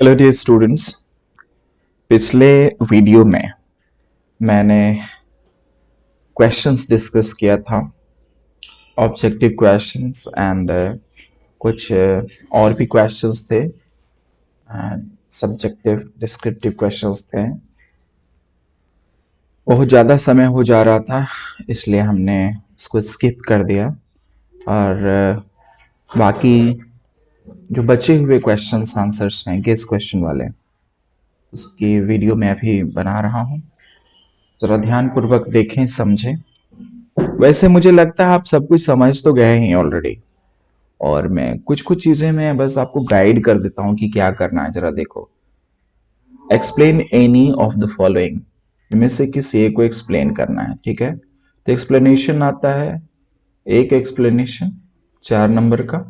Hello dear students. पिछले video में मैंने क्वेश्चंस डिस्कस किया था, ऑब्जेक्टिव क्वेश्चंस एंड कुछ और भी क्वेश्चंस थे, सब्जेक्टिव डिस्क्रिप्टिव क्वेश्चंस थे। बहुत ज़्यादा समय हो जा रहा था, इसलिए हमने इसको स्किप कर दिया और बाकी जो बचे हुए क्वेश्चंस आंसर्स हैं गेस क्वेश्चन वाले, उसकी वीडियो मैं अभी बना रहा हूँ। ज़रा ध्यानपूर्वक देखें, समझें। वैसे मुझे लगता है आप सब कुछ समझ तो गए हैं ऑलरेडी, और मैं कुछ कुछ चीजें मैं बस आपको गाइड कर देता हूं कि क्या करना है। जरा देखो, explain any of the following, इनमें से किसी एक को एक्सप्लेन करना है, ठीक है। तो एक्सप्लेनेशन आता है, एक एक्सप्लेनेशन 4 नंबर का।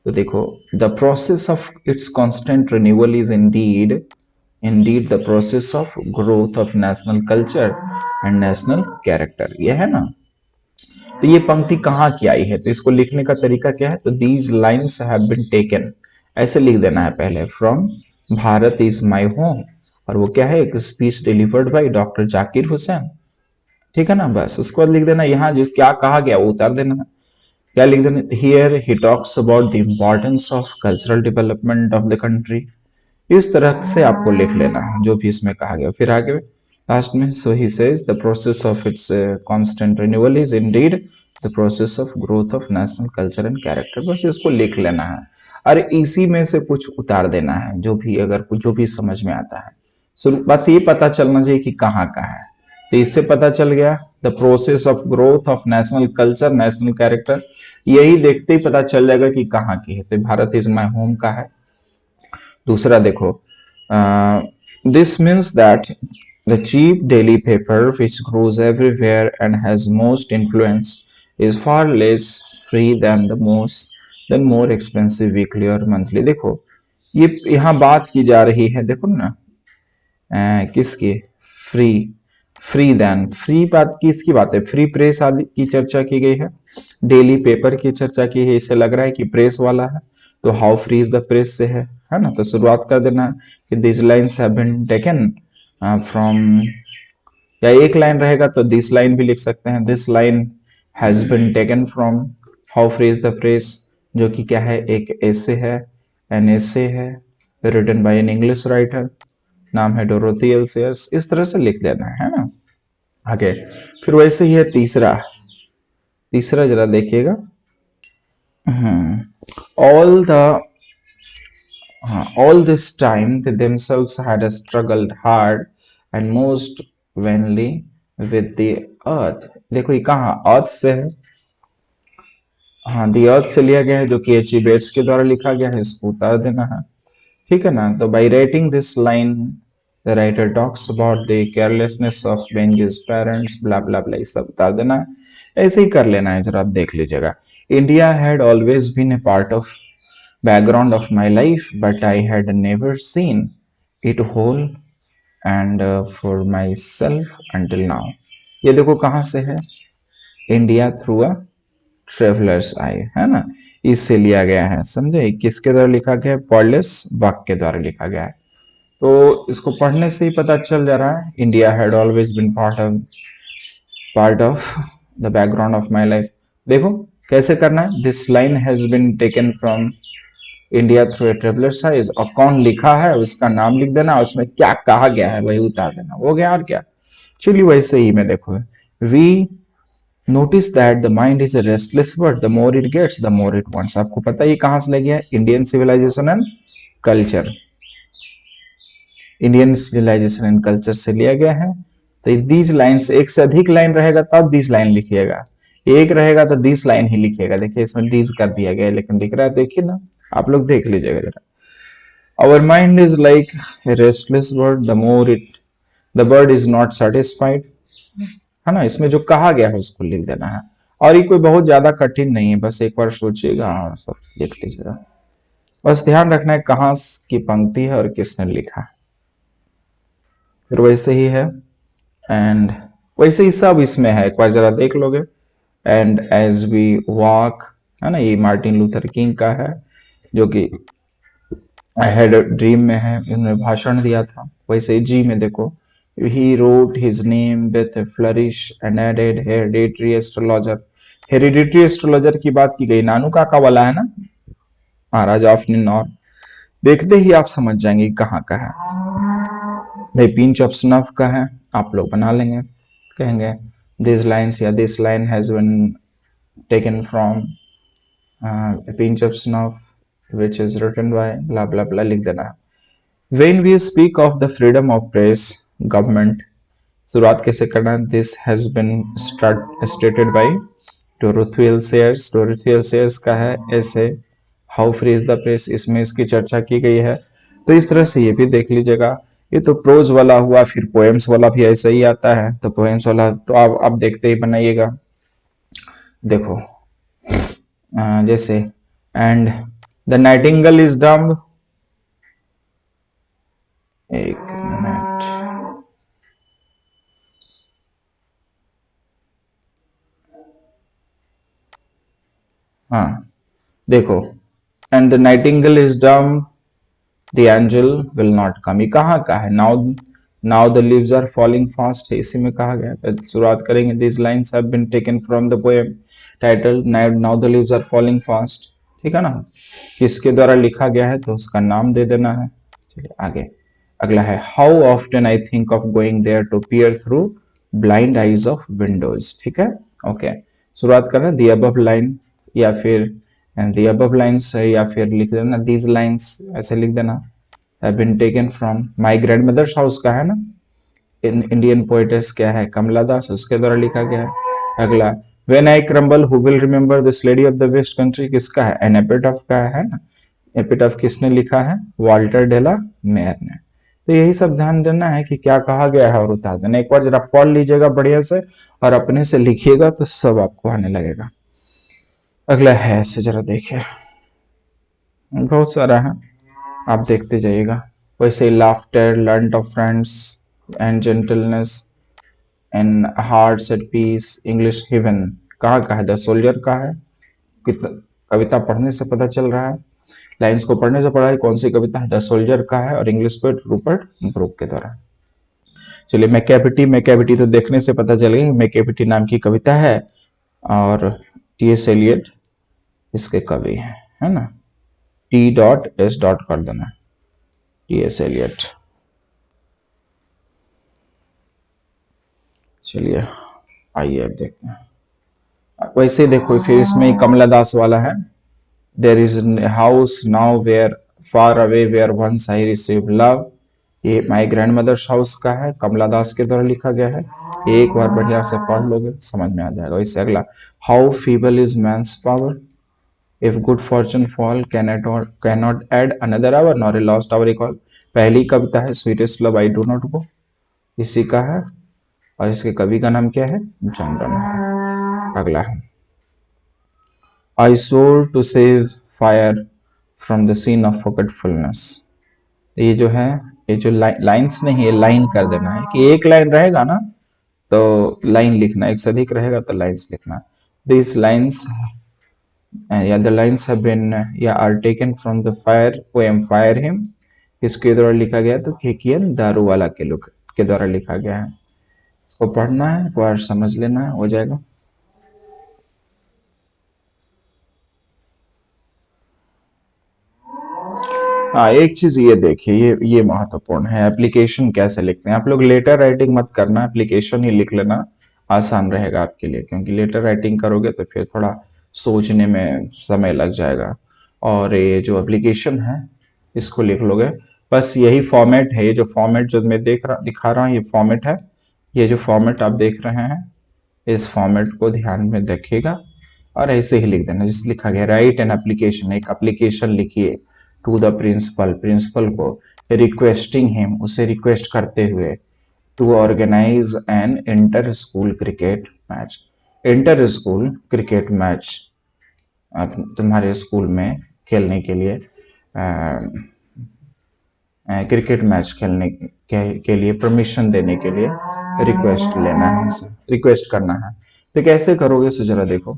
तो देखो, the process of its constant renewal is indeed the process of growth of national culture and national character, ये है ना। तो ये पंक्ति कहाँ की आई है, तो इसको लिखने का तरीका क्या है, तो these lines have been taken, ऐसे लिख देना है पहले, from Bharat is my home, और वो क्या है, एक speech delivered by doctor Zakir Hussain, ठीक है ना। बस उसके बाद लिख देना यहाँ जिस क्या कहा गया वो उतार देना है। क्या लिख देना, here he talks about the importance of cultural development of the country. इस तरह से आपको लिख लेना है जो भी इसमें कहा गया। फिर आगे लास्ट में, so he says the process of its constant renewal is indeed the process of growth of national culture and character. बस इसको लिख लेना है और इसी में से कुछ उतार देना है, जो भी अगर कुछ जो भी समझ में आता है। सो बस ये पता चलना चाहिए कि कहाँ का है। तो इससे पता चल गया the process of growth of national culture national character, यही देखते ही पता चल जाएगा कि कहाँ की है। तो भारत इज माई होम का है। दूसरा देखो, this means that the cheap daily paper which grows everywhere and has most influence is far less free than more expensive weekly और मंथली। देखो, ये यहाँ बात की जा रही है, देखो ना, किसकी, फ्री फ्री देन, फ्री बात किसकी बात है, फ्री प्रेस आदि की चर्चा की गई है, डेली पेपर की चर्चा की है। इसे लग रहा है कि प्रेस वाला है, तो how free is the press से है ना। तो शुरुआत कर देना कि this lines have been taken from, या एक लाइन रहेगा तो दिस लाइन भी लिख सकते हैं, this line has been taken from how free is the press, जो कि क्या है, एक एसे है, एन एसे है written by an English writer, नाम है डोरोथी एल सेयर्स। इस तरह से लिख देना है ना। आगे फिर वैसे ही है तीसरा, तीसरा जरा देखिएगा, all the all this time they themselves had struggled hard and most vainly with the earth। देखो ये कहाँ अर्थ से है, हाँ दी अर्थ से लिया गया है, जो कि एच ई बेट्स के द्वारा लिखा गया है, इसको उतार देना है, ठीक है ना। तो by writing this line the writer talks about the carelessness of Benji's parents, blah blah blah, ये सब उतार देना है। ऐसे ही कर लेना है, जरा आप देख लीजिएगा। India had always been a part of background of my life, but I had never seen it whole and for myself until now। ये देखो कहाँ से है, इंडिया थ्रू अ ट्रेवलर्स आई, है ना, इससे लिया गया है, समझे। किसके द्वारा लिखा गया है, पॉलिस बक के द्वारा लिखा गया है। तो इसको पढ़ने से ही पता चल जा रहा है, India had always been part of the background of my life. देखो कैसे करना है, this line has been taken from India through a traveller size, और कौन लिखा है उसका नाम लिख देना, उसमें क्या कहा गया है वही उतार देना, हो गया और क्या। चलिए वैसे ही मैं देखो, we notice that the mind is a restless bird, the more it gets the more it wants. आपको पता है ये कहां से ले गया है, Indian civilisation and culture, Indian civilisation and culture से लिया गया है। तो दीज लाइन्स, एक से अधिक लाइन रहेगा तब दिस लाइन लिखिएगा, एक रहेगा तो दिस लाइन ही लिखिएगा। देखिए इसमें दिस कर दिया गया है, लेकिन दिख रहा है, देखिए ना, आप लोग देख लीजिएगा जरा। Our mind is like a restless bird, the bird is not satisfied, है ना। इसमें जो कहा गया है उसको लिख देना है, और ये कोई बहुत ज्यादा कठिन नहीं है, बस एक बार सोचिएगा और सब लिख लीजिएगा। बस ध्यान रखना है कहाँ की पंक्ति है और किसने लिखा है। फिर वैसे ही है, एंड वैसे ही सब इसमें है, एक बार जरा देख लोगे। एंड एज वी वॉक, है ना, ये मार्टिन लूथर किंग का है, जो कि आई हैड ड्रीम में है, उन्होंने भाषण दिया था। वैसे ही जी में देखो, he wrote his name with flourish and added hereditary astrologer. Hereditary astrologer की बात की गई, नानू काका वाला है ना, महाराज ऑफ निन्नौर। देखते ही आप समझ जाएंगे कहाँ का है। द पिंच ऑफ स्नफ का है, आप लोग बना लेंगे, कहेंगे दिस लाइन्स या this line has been taken from a pinch of snuff which is written by blah blah blah लिख देना है। When we speak of the freedom of press, government, शुरुआत कैसे करना है? This has been stated by Dorothy Sayers। Dorothy Sayers का है ऐसे how free is the press, इसमें इसकी चर्चा की गई है। तो इस तरह से ये भी देख लीजिएगा। ये तो प्रोज वाला हुआ, फिर पोएम्स वाला भी ऐसा ही आता है। तो पोएम्स वाला तो आप देखते ही बनाइएगा। देखो जैसे and the nightingale is dumb, एक मिनट, हाँ देखो, and the nightingale is dumb the angel will not come. ये कहाँ का है? Now the leaves are falling fast है, इसी में कहा गया है। शुरुआत करेंगे, this lines have been taken from the poem title now the leaves are falling fast. ठीक है ना, किसके द्वारा लिखा गया है तो उसका नाम दे देना है। चलिए आगे, अगला है how often I think of going there to peer through blind eyes of windows. ठीक है, ओके। शुरुआत करना दी अबव लाइन, या फिर दी अबव लाइन्स, या फिर लिख देना दीज लाइन्स, ऐसे लिख देना have been taken from my grandmother's house का है ना। इंडियन पोएटेस क्या है? कमला दास, उसके द्वारा लिखा गया है। अगला when I crumble who will remember this lady of the west country, किसका है? एन एपिटाफ का है ना। एपिटाफ किसने लिखा है? वाल्टर डेला मेयर ने। तो यही सब ध्यान देना है कि क्या कहा गया है और उतार देना। एक बार जरा पढ़ लीजिएगा बढ़िया से और अपने से लिखिएगा तो सब आपको आने लगेगा। अगला है ऐसे जरा देखिए, बहुत सारा है, आप देखते जाइएगा। वैसे laughter learn of friends and gentleness and hearts at peace, English heaven कहाँ का है? द सोल्जर का है। कविता पढ़ने से पता चल रहा है, लाइंस को पढ़ने से पढ़ा है कौन सी कविता है? द सोल्जर का है, और इंग्लिश पोएट रूपर्ट ब्रूक के द्वारा। चलिए मैकेविटी तो देखने से पता चल गई, मैकेविटी नाम की कविता है और टी.एस. एलियट इसके कवि हैं, है ना। T.S. कर देना, टी.एस. एलियट। चलिए आइए अब देखते हैं। वैसे देखो फिर इसमें कमला दास वाला है, there is house now where far away where once I receive love. ये माई ग्रैंड मदर्स हाउस का है, कमला दास के द्वारा लिखा गया है। एक बार बढ़िया से पढ़ लोगे समझ में आ जाएगा। इससे अगला how feeble is man's power, if good fortune fall cannot add another hour nor a lost hour recall. पहली कविता है sweetest love I do not go, इसी का है, और इसके कवि का नाम क्या है? जॉन डनहर। अगला है I soar to save fire from the scene of forgetfulness. ये जो है, ये जो लाइन्स नहीं है, लाइन कर देना है कि एक लाइन रहेगा ना तो लाइन लिखना, एक से अधिक रहेगा तो लाइन्स लिखना। दिस लाइन्स या द लाइन्स हैव बीन या are taken from the fire poem fire him, इसके द्वारा लिखा गया। तो केकियन दारूवाला के द्वारा लिखा गया है। इसको पढ़ना है, एक बार समझ लेना है, हो जाएगा। हाँ एक चीज ये देखिए, ये महत्वपूर्ण है, एप्लीकेशन कैसे लिखते हैं। आप लोग लेटर राइटिंग मत करना, एप्लीकेशन ही लिख लेना, आसान रहेगा आपके लिए। क्योंकि लेटर राइटिंग करोगे तो फिर थोड़ा सोचने में समय लग जाएगा, और ये जो एप्लीकेशन है इसको लिख लोगे। बस यही फॉर्मेट है, ये जो फॉर्मेट जो मैं दिखा रहा हूँ ये फॉर्मेट है। ये जो फॉर्मेट आप देख रहे हैं इस फॉर्मेट को ध्यान में रखिएगा और ऐसे ही लिख देना जिस लिखा गया राइट एन एप्लीकेशन। एक एप्लीकेशन लिखिए टू द प्रिंसिपल, प्रिंसिपल को रिक्वेस्टिंग हिम, उसे रिक्वेस्ट करते हुए, to organise an inter school cricket match. Inter school cricket match तुम्हारे स्कूल में खेलने के लिए क्रिकेट मैच खेलने के लिए परमिशन देने के लिए रिक्वेस्ट लेना है, रिक्वेस्ट करना है। तो कैसे करोगे सो जरा देखो,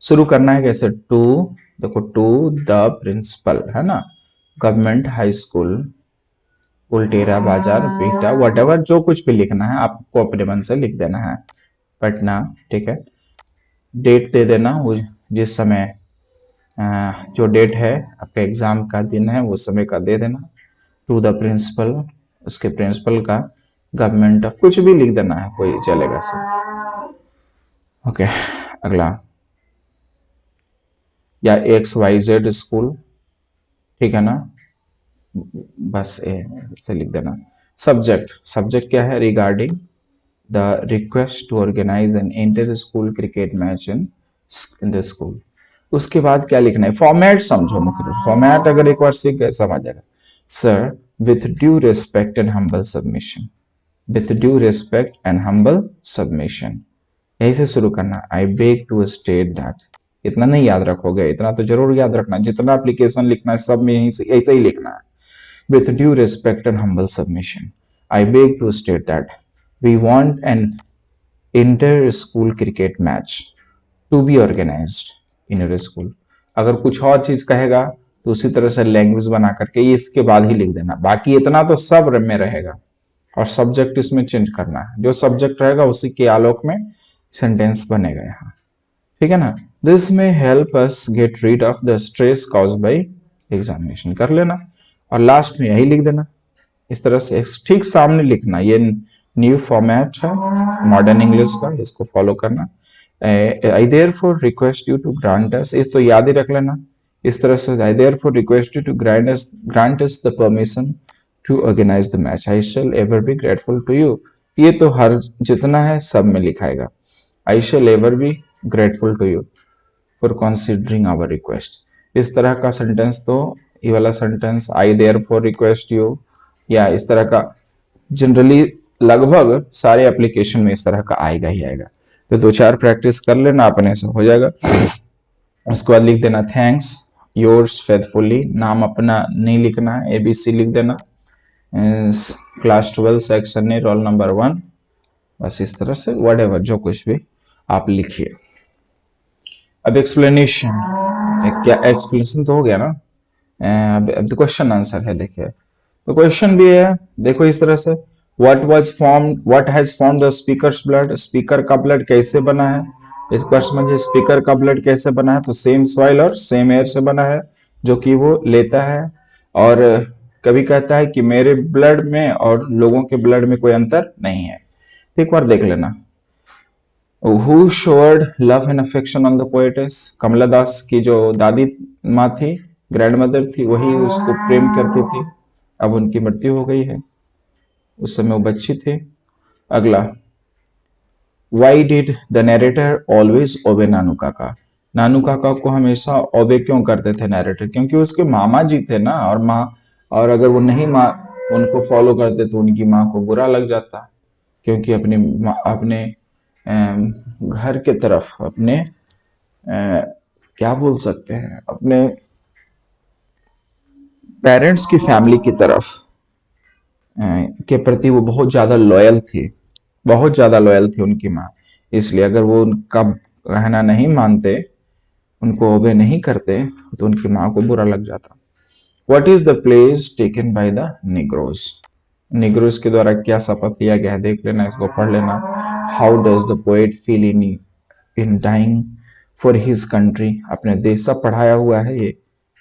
शुरू करना है कैसे? टू, देखो टू द प्रिंसिपल है ना, गवर्नमेंट हाई स्कूल उल्टेरा बाजार बीटा वट जो कुछ भी लिखना है आपको अपने मन से लिख देना है, पटना, ठीक है। डेट दे देना, वो जिस समय जो डेट है आपका एग्जाम का दिन है वो समय का दे देना। टू द प्रिंसिपल, उसके प्रिंसिपल का, गवर्नमेंट, कुछ भी लिख देना है, कोई चलेगा सर। ओके, अगला, या XYZ स्कूल, ठीक है ना, बस ए से लिख देना। सब्जेक्ट, सब्जेक्ट क्या है, regarding the request to organise an inter school cricket match in the school. उसके बाद क्या लिखना है, फॉर्मेट समझो, फॉर्मेट अगर एक बार सीख गए समझ जाएगा। Sir, with due respect and humble submission, with due respect and humble submission, यही से शुरू करना। I beg to state that, इतना नहीं याद रखोगे, इतना तो जरूर याद रखना, जितना एप्लीकेशन लिखना है सब में यही ऐसे ही लिखना है। With due respect and humble submission, I beg to state that we want an inter-school cricket match to be organized in your school. अगर कुछ और चीज कहेगा तो उसी तरह से लैंग्वेज बना करके ये इसके बाद ही लिख देना, बाकी इतना तो सब में रहेगा। और सब्जेक्ट इसमें चेंज करना है, जो सब्जेक्ट रहेगा उसी के आलोक में सेंटेंस बनेगा यहाँ, ठीक है ना। दिस में help us get rid of the stress cause by examination, कर लेना और लास्ट में यही लिख देना। इस तरह से ठीक सामने लिखना, ये न्यू फॉर्मेट है मॉडर्न इंग्लिश का, इसको फॉलो करना। I therefore request you to grant us, इस तो याद ही रख लेना। इस तरह से I therefore request you to grant us the permission to organise the match, I shall ever be grateful to you. ये तो हर जितना है सब में लिखाएगा, I shall ever be grateful to you for considering our request. इस तरह का सेंटेंस तो ये वाला sentence I therefore request you, या इस तरह का जनरली लगभग सारे एप्लीकेशन में इस तरह का आएगा ही आएगा। तो दो चार प्रैक्टिस कर लेना, अपने से हो जाएगा। उसके बाद लिख देना थैंक्स योर्स फेथफुली, नाम अपना नहीं लिखना है, ABC लिख देना। क्लास 12 सेक्शन ने रोल नंबर 1, बस इस तरह से व्हाटएवर जो कुछ भी आप लिखिए। अब एक्सप्लेनेशन, क्या एक्सप्लेनेशन तो हो गया ना, अब क्वेश्चन आंसर है। देखिए तो क्वेश्चन भी है, देखो इस तरह से, what has formed the speakers blood, speaker का ब्लड कैसे बना है। इस बार समझिए स्पीकर का ब्लड कैसे बना है, तो सेम सॉइल और सेम एयर से बना है जो कि वो लेता है। और कभी कहता है कि मेरे ब्लड में और लोगों के ब्लड में कोई अंतर नहीं है। तो एक बार देख लेना, Who showed love and affection on the poetess? कमला दास की जो दादी माँ थी, ग्रैंड मदर थी, वही उसको प्रेम करती थी। अब उनकी मृत्यु हो गई है, उस समय वो बच्ची थी। अगला, Why did the narrator always obey नानू काका? नानू काका को हमेशा ओबे क्यों करते थे नैरेटर? क्योंकि उसके मामा जी थे ना, और माँ, और अगर वो नहीं माँ उनको फॉलो करते तो उनकी माँ को बुरा लग जाता, क्योंकि अपने घर के तरफ, अपने क्या बोल सकते हैं, अपने पेरेंट्स की फैमिली की तरफ के प्रति वो बहुत ज्यादा लॉयल थी, बहुत ज्यादा लॉयल थी उनकी माँ। इसलिए अगर वो उनका कहना नहीं मानते, उनको ओबे नहीं करते, तो उनकी माँ को बुरा लग जाता। What is the place taken by the Negroes? Negroes के द्वारा क्या शपथ लिया गया है, देख लेना, इसको पढ़ लेना। How does the poet feel in dying for his country? अपने देश, सब पढ़ाया हुआ है ये,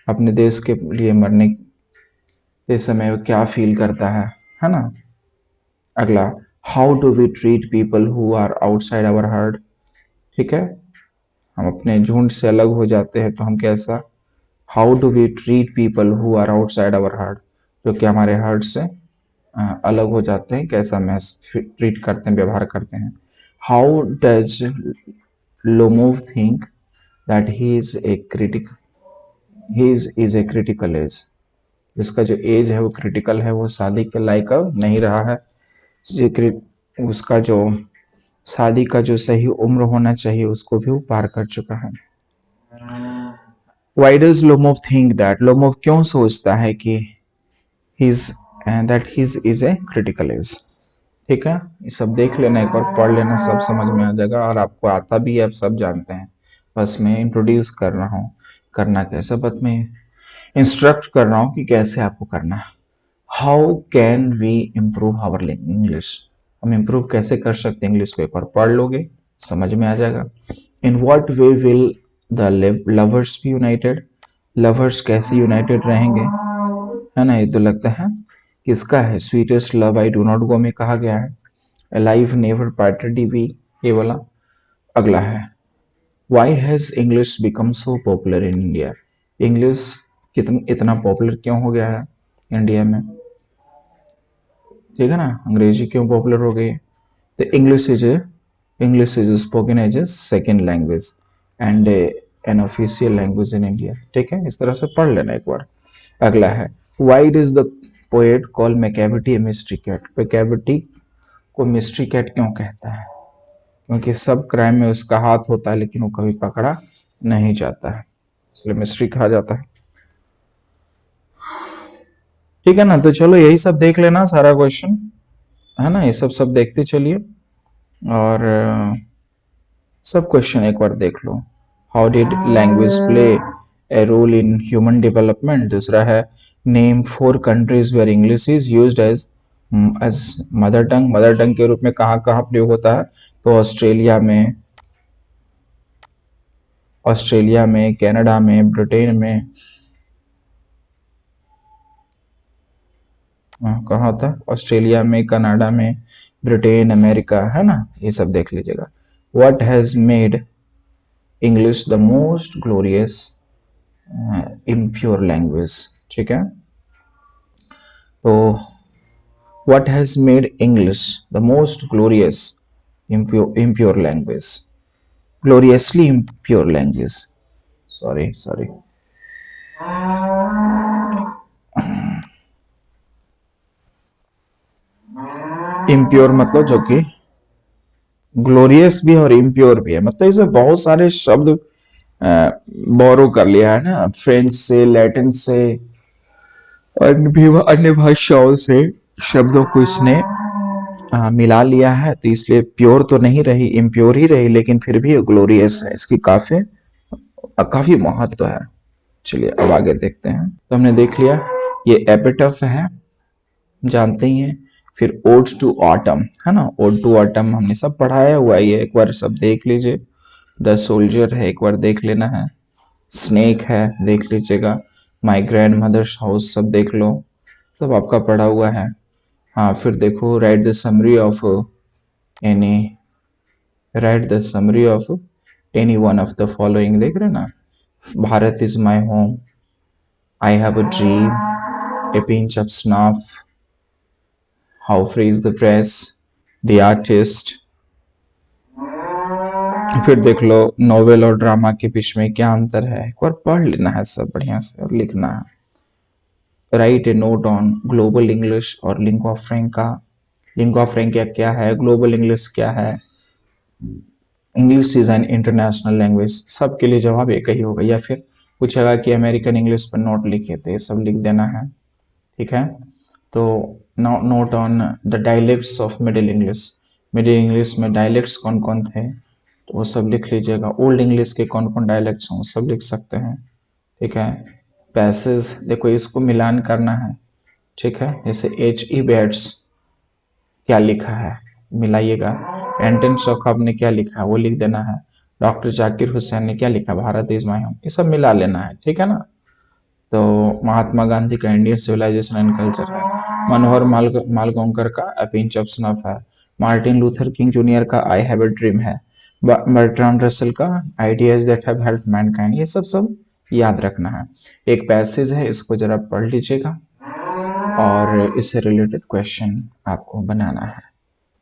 अपने देश के लिए मरने के समय वो क्या फील करता है ना। अगला, how do we treat people who are outside our herd? ठीक है, हम अपने झुंड से अलग हो जाते हैं तो हम कैसा, how do we treat people who are outside our herd, जो कि हमारे हर्ड से अलग हो जाते हैं, कैसा मैं ट्रीट करते हैं, व्यवहार करते हैं। How does Lomov think that he is a critical age? जिसका जो एज है वो क्रिटिकल है, वो शादी के लायक अब नहीं रहा है, उसका जो शादी का जो सही उम्र होना चाहिए उसको भी वो पार कर चुका है। Why does Lomov think that? Lomov क्यों सोचता है कि that his is a critical age? ठीक है, ये सब देख लेना, एक बार पढ़ लेना, सब समझ में आ जाएगा, और आपको आता भी है, आप सब जानते हैं, बस मैं इंट्रोड्यूस कर रहा हूँ। करना कैसे, बस में इंस्ट्रक्ट कर रहा हूं कि कैसे आपको करना है। How can we improve our English, हम इम्प्रूव कैसे कर सकते हैं इंग्लिश को, एक बार पढ़ लोगे समझ में आ जाएगा। In what way will the lovers be united, lovers कैसे यूनाइटेड रहेंगे, है ना। ये तो लगता है किसका है, sweetest love I do not go में कहा गया है। अलाइव नेवर पार्टेड भी, ये वाला। अगला है why has English become so popular in India, English कितना इतना पॉपुलर क्यों हो गया है इंडिया में, ठीक है ना। अंग्रेजी क्यों पॉपुलर हो गई है, तो English is spoken as a second language and an official language in India, ठीक है। इस तरह से पढ़ लेना एक बार। अगला है why does the poet call Macavity a mystery cat, Macavity को मिस्ट्री कैट क्यों कहता है, क्योंकि सब क्राइम में उसका हाथ होता है लेकिन वो कभी पकड़ा नहीं जाता है, इसलिए मिस्ट्री कहा जाता है, ठीक है ना। तो चलो यही सब देख लेना सारा क्वेश्चन, है ना। ये सब देखते चलिए और सब क्वेश्चन एक बार देख लो। How did language play a role in human development, दूसरा है name 4 countries where English is used as mother tongue, mother tongue के रूप में कहाँ कहाँ प्रयोग होता है, तो ऑस्ट्रेलिया में, कनाडा में, ब्रिटेन में, कहाँ होता है, ऑस्ट्रेलिया में, कनाडा में, ब्रिटेन, अमेरिका, है ना। ये सब देख लीजिएगा। What has made English the most glorious impure language, ठीक है। तो what has made English the most glorious impure language, gloriously impure language, sorry impure मतलब जो कि ग्लोरियस भी है और इम्प्योर भी है, मतलब इसमें बहुत सारे शब्द बोरो कर लिया है ना, फ्रेंच से, लैटिन से, अन्य भाषाओं से शब्दों को इसने मिला लिया है, तो इसलिए प्योर तो नहीं रही, इम्प्योर ही रही, लेकिन फिर भी ग्लोरियस है, इसकी काफी महत्व है। चलिए अब आगे देखते हैं। तो हमने देख लिया ये एपिटफ है, जानते ही हैं। फिर ओड टू ऑटम, है ना, ओड टू ऑटम हमने सब पढ़ाया हुआ है, एक बार सब देख लीजिए। द सोल्जर है, एक बार देख लेना है। स्नेक है, देख लीजिएगा। माई ग्रैंड मदर्स हाउस, सब देख लो, सब आपका पढ़ा हुआ है। हाँ, फिर देखो right the summary of any one of the following, देख रहे ना। Bharat is my home, I have a dream, A pinch of snuff, how free is the press, the artist. फिर देख लो नोवेल और ड्रामा के बीच में क्या अंतर है, एक बार पढ़ लेना है सब बढ़िया से और लिखना है। Right A note on global English और लिंग्वा फ्रैंका, लिंग्वा फ्रैंका क्या है, ग्लोबल इंग्लिश क्या है, English is an international language, सबके लिए जवाब एक ही होगा। या फिर पूछेगा कि अमेरिकन इंग्लिश पर नोट लिखे थे, सब लिख देना है, ठीक है। तो note on the dialects of middle English, middle English में डायलेक्ट्स कौन कौन थे, तो वो सब लिख लीजिएगा। ओल्ड इंग्लिश के कौन कौन डायलेक्ट्स हों, सब लिख सकते हैं, ठीक है। पैसेज देखो, इसको मिलान करना है, ठीक है। जैसे H.E. बेट्स क्या लिखा है, मिलाइएगा। एंटन चोखव ने क्या लिखा है वो लिख देना है। डॉक्टर जाकिर हुसैन ने क्या लिखा, भारत इज माय होम, ये सब मिला लेना है, ठीक है ना। तो महात्मा गांधी का इंडियन सिविलाइजेशन एंड कल्चर है। मनोहर मालगोंकर का अ पिंच ऑफ स्नफ है। मार्टिन लूथर किंग जूनियर का आई हैव अ ड्रीम है। बर्ट्रांड रसल का ideas that have helped Mankind, ये सब याद रखना है। एक पैसेज है, इसको जरा पढ़ लीजिएगा और इससे रिलेटेड क्वेश्चन आपको बनाना है।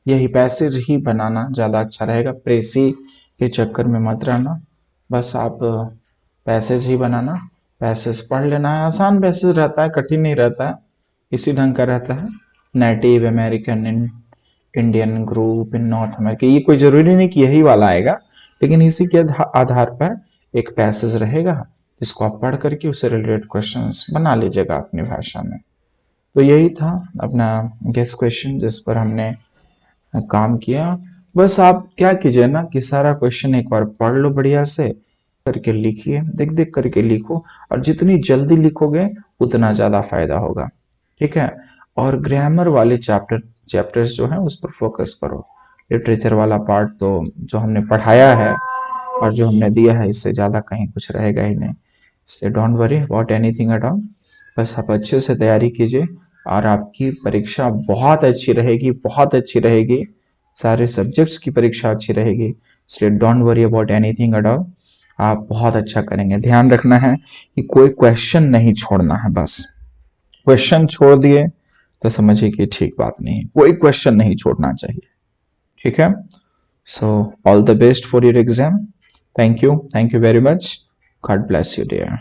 यही पैसेज ही बनाना ज़्यादा अच्छा रहेगा, प्रेसी के चक्कर में मत रहना, बस आप पैसेज ही बनाना। पैसेज पढ़ लेना है, आसान पैसेज रहता है, कठिन नहीं रहता है, इसी ढंग का रहता है। Native American in Indian group in north America, ये कोई ज़रूरी नहीं कि यही वाला आएगा, लेकिन इसी के आधार पर एक पैसेज रहेगा जिसको आप पढ़ करके उससे रिलेटेड क्वेश्चंस बना लीजिएगा अपनी भाषा में। तो यही था अपना गेस क्वेश्चन जिस पर हमने काम किया। बस आप क्या कीजिए ना कि सारा क्वेश्चन एक बार पढ़ लो बढ़िया से, करके लिखिए, देख देख करके लिखो, और जितनी जल्दी लिखोगे उतना ज़्यादा फायदा होगा, ठीक है। और ग्रामर वाले चैप्टर्स जो हैं उस पर फोकस करो। लिटरेचर वाला पार्ट तो जो हमने पढ़ाया है और जो हमने दिया है इससे ज़्यादा कहीं कुछ रहेगा ही नहीं, इसलिए don't worry about anything at all. बस आप अच्छे से तैयारी कीजिए और आपकी परीक्षा बहुत अच्छी रहेगी, बहुत अच्छी रहेगी। सारे सब्जेक्ट्स की परीक्षा अच्छी रहेगी, इसलिए don't worry about anything at all. आप बहुत अच्छा करेंगे। ध्यान रखना है कि कोई क्वेश्चन नहीं छोड़ना है, बस क्वेश्चन छोड़ दिए तो समझिए कि ठीक बात नहीं है, कोई क्वेश्चन नहीं छोड़ना चाहिए, ठीक है। So all the best for your exam. Thank you very much. God bless you dear.